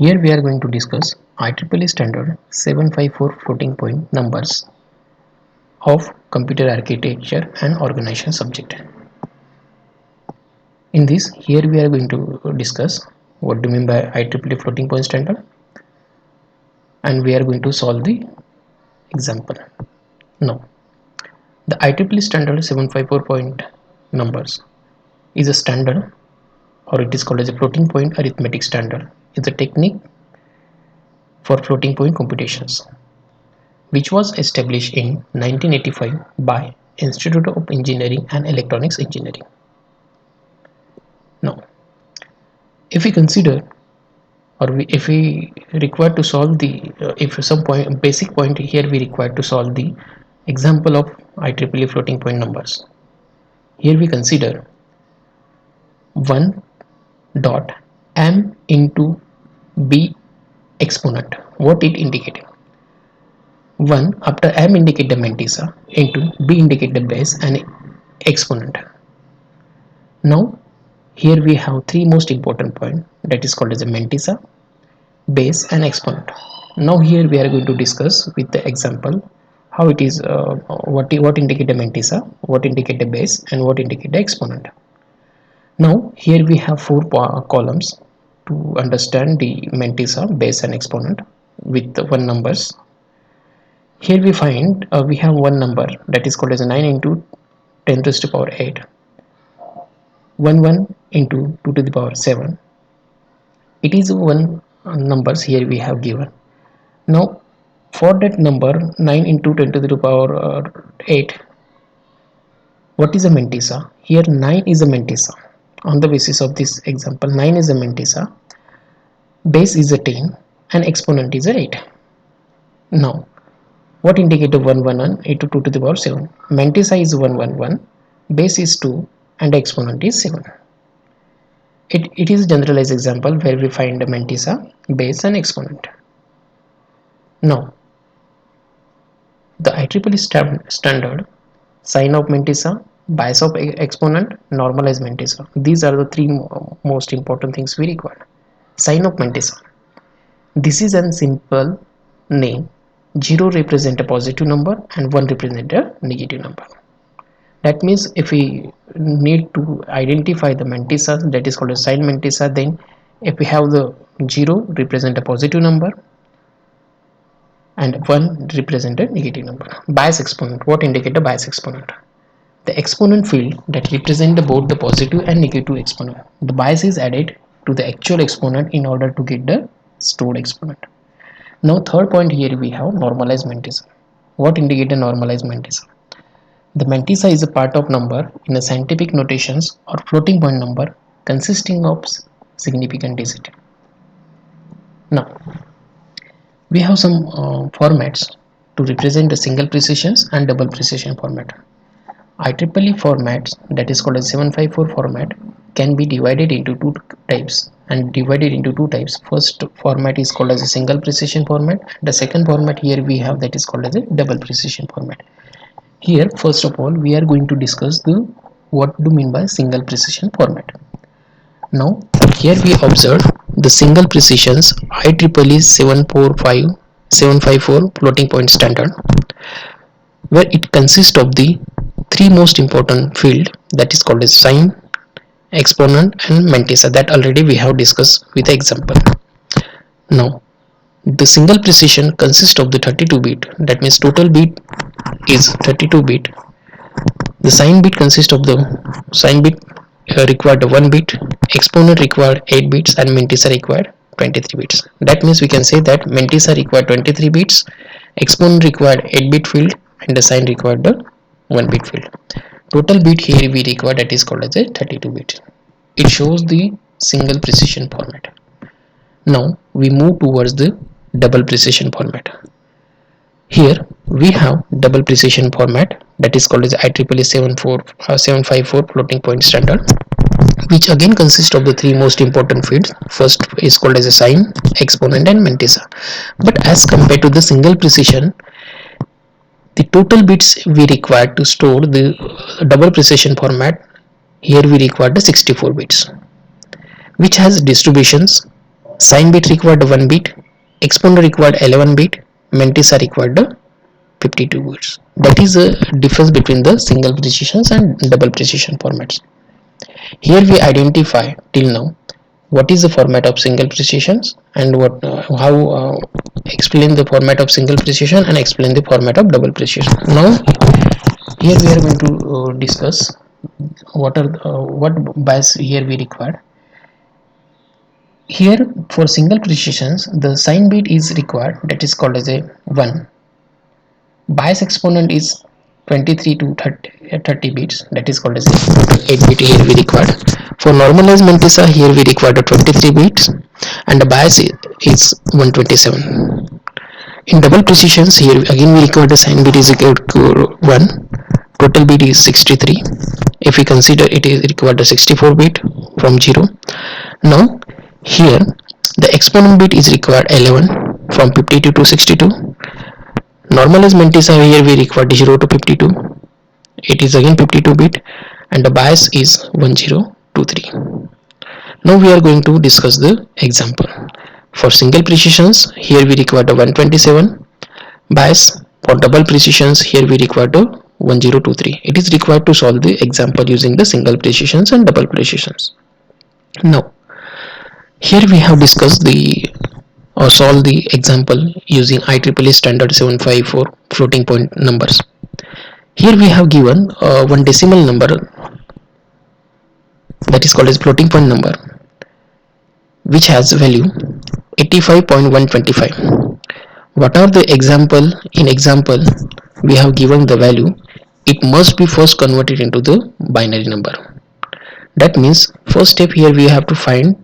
Here we are going to discuss IEEE standard 754 floating point numbers of computer architecture and organization subject. In this, here we are going to discuss what do you mean by IEEE floating point standard, and we are going to solve the example. Now, the IEEE standard 754 point numbers is a standard, or it is called as a floating point arithmetic standard. It's a technique for floating point computations, which was established in 1985 by Institute of Engineering and Electronics Engineering. Now, if we consider, if we require to solve the, if some point, basic point here we require to solve the example of IEEE floating point numbers. Here we consider 1 dot m into b exponent. What it indicates? 1 after m indicate the mantissa into b indicate the base and exponent. Now here we have three most important point, that is called as a mantissa, base and exponent. Now here we are going to discuss with the example how it is, what indicate the mantissa, what indicate the base, and what indicate the exponent. Now here we have four columns to understand the mantissa, base and exponent with the one numbers. Here we find we have one number that is called as 9 into 10 raised to power 8, 1 into 2 to the power 7. It is one numbers here we have given. Now for that number 9 into 10 to the power 8, what is a mantissa? Here 9 is a mantissa. On the basis of this example, 9 is a mantissa, base is a 10, and exponent is a 8. Now what indicate the 1 into 2 to the power 7? Mantissa is 1, base is 2, and exponent is 7. It is a generalized example where we find the mantissa, base and exponent. Now the IEEE standard sign of mantissa, bias of exponent, normalized mantissa. These are the three most important things we require. Sign of mantissa. This is a simple name. 0 represent a positive number and 1 represent a negative number. That means if we need to identify the mantissa, that is called a sign mantissa, then if we have the 0 represent a positive number and 1 represent a negative number. Bias exponent. What indicate a bias exponent? The exponent field that represent both the positive and negative exponent. The bias is added to the actual exponent in order to get the stored exponent. Now third point, here we have normalized mantissa. What indicate a normalized mantissa? The mantissa is a part of number in a scientific notations or floating point number consisting of significant digit. Now we have some formats to represent the single precisions and double precision format. IEEE formats, that is called a 754 format, can be divided into two types. First format is called as a single precision format. The second format here we have, that is called as a double precision format. Here first of all we are going to discuss the what do mean by single precision format. Now here we observe the single precisions IEEE 754 floating point standard, where it consists of the three most important field, that is called as sign, exponent and mantissa, that already we have discussed with the example. Now the single precision consists of the 32 bit, that means total bit is 32 bit. The sign bit consists of the sign bit required 1 bit, exponent required 8 bits and mantissa required 23 bits. That means we can say that mantissa required 23 bits, exponent required 8 bit field and the sign required the 1 bit field. Total bit here we require, that is called as a 32 bit. It shows the single precision format. Now we move towards the double precision format. Here we have double precision format, that is called as IEEE 754 floating point standard, which again consists of the three most important fields. First is called as a sign, exponent and mantissa. But as compared to the single precision, the total bits we require to store the double precision format, here we require the 64 bits, which has distributions Sign bit required 1 bit, exponent required 11 bit, Mantissa required 52 bits. That is the difference between the single precisions and double precision formats. Here we identify till now what is the format of single precisions and what how explain the format of single precision and explain the format of double precision. Now here we are going to discuss what bias here we require. Here for single precisions the sign bit is required, that is called as a 1. Bias exponent is 23 to 30 bits, that is called as 8 bit here we required. For normalized Mantissa here we required 23 bits and the bias is 127. In double precisions here again we require the sign bit is equal to 1, total bit is 63. If we consider it is required a 64 bit from 0. Now here the exponent bit is required 11 from 52 to 62. Normalized Mantissa here we required 0 to 52. It is again 52 bit and the bias is 1023. Now we are going to discuss the example. For single precisions here we require the 127 bias. For double precisions here we require the 1023. It is required to solve the example using the single precisions and double precisions. Now here we have discussed the or solve the example using IEEE standard 754 floating point numbers. Here we have given one decimal number that is called as floating point number, which has value 85.125. What are the example? In example we have given the value, it must be first converted into the binary number. That means first step here we have to find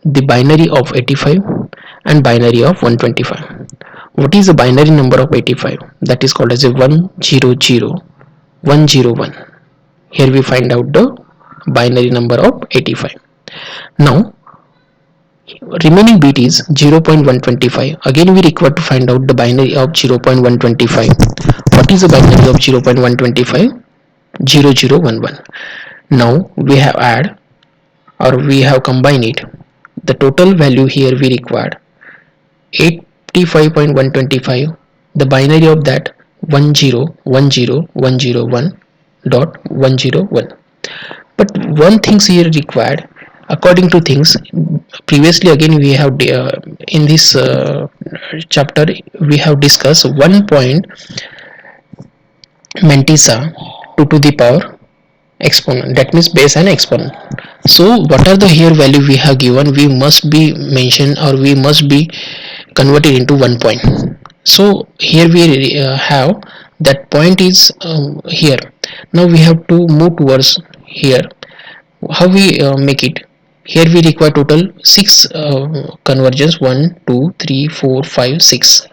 the binary of 85 and binary of 125. What is the binary number of 85? That is called as a 100101. Here we find out the binary number of 85. Now remaining bit is 0.125. Again we require to find out the binary of 0.125. What is the binary of 0.125? 0011. Now we have add or we have combined it. The total value here we required 85.125. The binary of that 1010.101. But one things here required according to things previously. Again we have in this chapter we have discussed 1 point Mantissa 2 to the power exponent, that means base and exponent. So what are the here value we have given, we must be mentioned or we must be converted into 1 point. So here we have that point is here. Now we have to move towards here. How we make it? Here we require total 6 conversions, 1 2 3 4 5 6.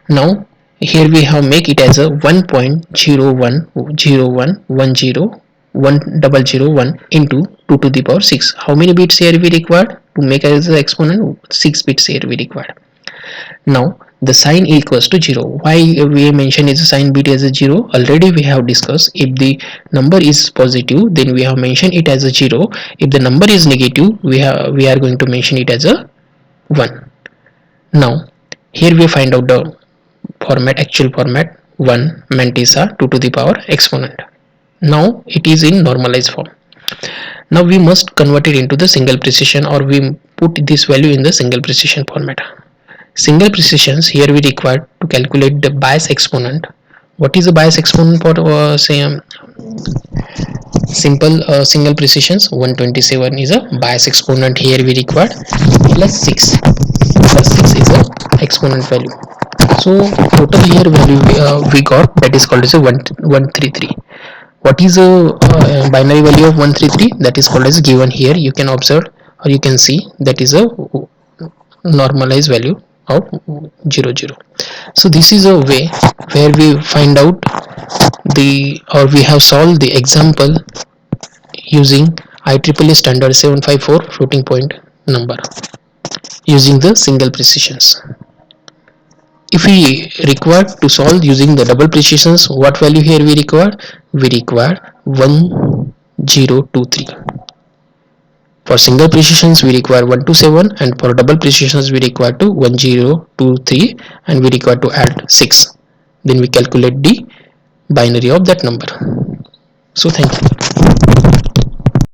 Now here we have make it as a 1.0101101001 into 2 to the power 6. How many bits here we required to make as the exponent? 6 bits here we required. Now the sign equals to 0. Why we mention is a sign bit as a 0? Already we have discussed, if the number is positive then we have mentioned it as a 0. If the number is negative we are going to mention it as a 1. Now here we find out the format, actual format 1 Mantissa 2 to the power exponent. Now it is in normalized form. Now we must convert it into the single precision or we put this value in the single precision format. Single precisions here we require to calculate the bias exponent. What is the bias exponent for simple single precisions? 127 is a bias exponent here we required, plus 6 is a exponent value. So total here value we got, that is called as a 133. What is a binary value of 133? That is called as given here. You can observe or you can see that is a normalized value of 00. So this is a way where we find out the or we have solved the example using IEEE standard 754 floating point number using the single precisions. If we require to solve using the double precisions, what value here we require? We require 1023. For single precisions we require 1 to 7, and for double precisions we require to 1 0 2 3, and we require to add 6. Then we calculate the binary of that number. So thank you.